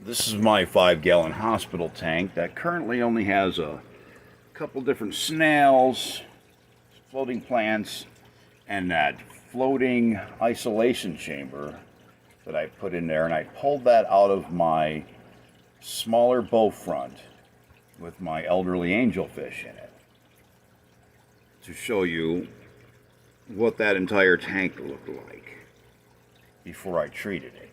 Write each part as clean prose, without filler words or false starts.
This is my 5-gallon hospital tank that currently only has a couple different snails, floating plants, and that floating isolation chamber that I put in there. And I pulled that out of my smaller bow front with my elderly angelfish in it to show you what that entire tank looked like before I treated it.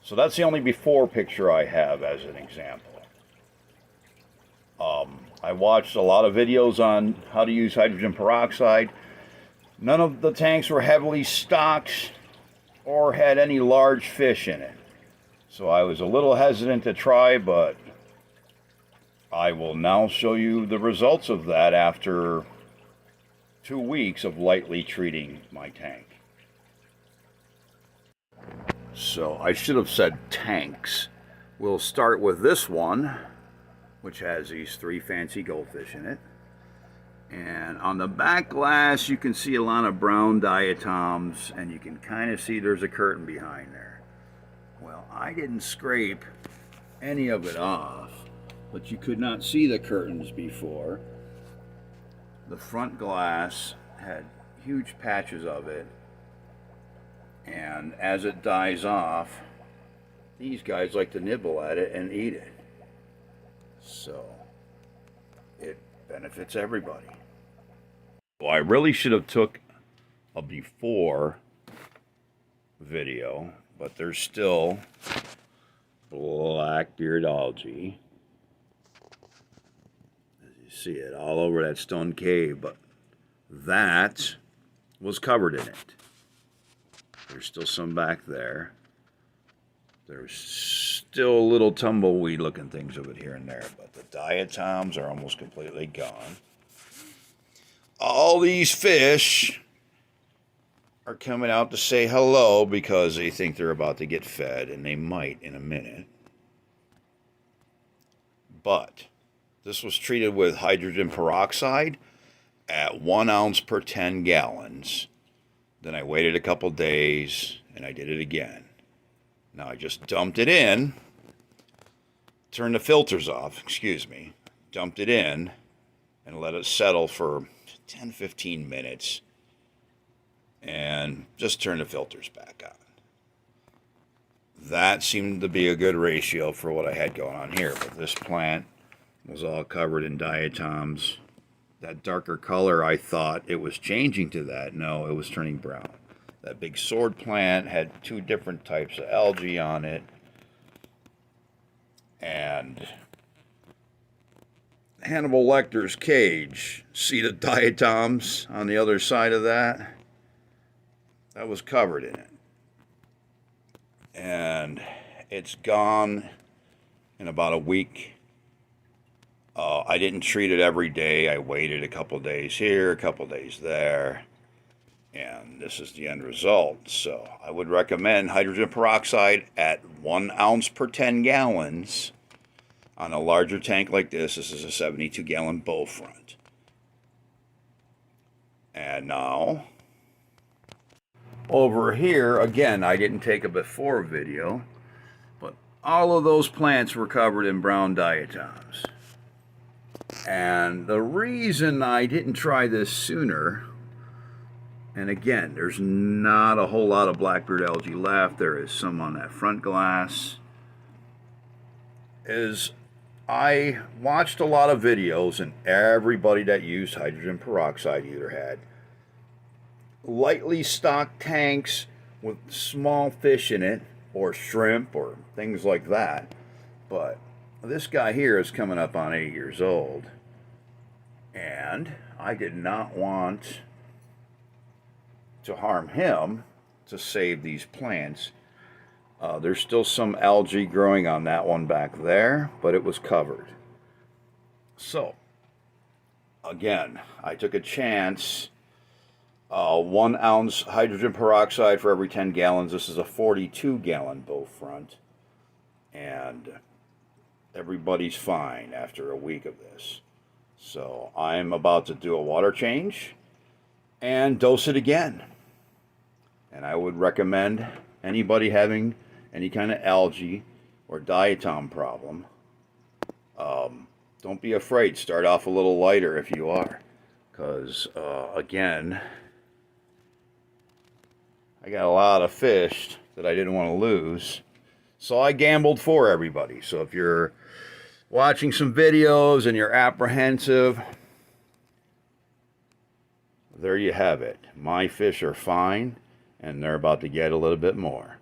So that's the only before picture I have as an example. I watched a lot of videos on how to use hydrogen peroxide. None of the tanks were heavily stocked or had any large fish in it. So I was a little hesitant to try, but I will now show you the results of that after 2 weeks of lightly treating my tank. So I should have said tanks. We'll start with this one, which has these 3 fancy goldfish in it. And on the back glass, you can see a lot of brown diatoms, and you can kind of see there's a curtain behind there. Well, I didn't scrape any of it off, but you could not see the curtains before. The front glass had huge patches of it. And as it dies off, these guys like to nibble at it and eat it. So it benefits everybody. Well, I really should have took a before video, but there's still black-beard algae. As you see it all over that stone cave, but that was covered in it. There's still some back there. There's still little tumbleweed looking things of it here and there, but the diatoms are almost completely gone. All these fish are coming out to say hello because they think they're about to get fed, and they might in a minute. But this was treated with hydrogen peroxide at 1 ounce per 10 gallons. Then I waited a couple days, and I did it again. Now I just dumped it in, turned the filters off, dumped it in, and let it settle for 10-15 minutes, and just turned the filters back on. That seemed to be a good ratio for what I had going on here, but this plant was all covered in diatoms. That darker color, I thought it was changing to that. No, it was turning brown. That big sword plant had 2 different types of algae on it. And Hannibal Lecter's cage, see the diatoms on the other side of that? That was covered in it. And it's gone in about a week. I didn't treat it every day. I waited a couple days here, a couple days there, and this is the end result. So I would recommend hydrogen peroxide at 1 ounce per 10 gallons on a larger tank like this. This is a 72-gallon bow front. And now, over here, again, I didn't take a before video, but all of those plants were covered in brown diatoms. And the reason I didn't try this sooner, and again, there's not a whole lot of blackbeard algae left, there is some on that front glass, is I watched a lot of videos, and everybody that used hydrogen peroxide either had lightly stocked tanks with small fish in it, or shrimp, or things like that. But this guy here is coming up on 8 years old, and I did not want to harm him to save these plants. There's still some algae growing on that one back there, but it was covered. So, again, I took a chance. 1 ounce hydrogen peroxide for every 10 gallons. This is a 42-gallon bow front, and everybody's fine after a week of this. So I'm about to do a water change and dose it again. And I would recommend anybody having any kind of algae or diatom problem, don't be afraid. Start off a little lighter if you are. Because, again, I got a lot of fish that I didn't want to lose. So I gambled for everybody. So if you're watching some videos and you're apprehensive, there you have it. My fish are fine, and they're about to get a little bit more.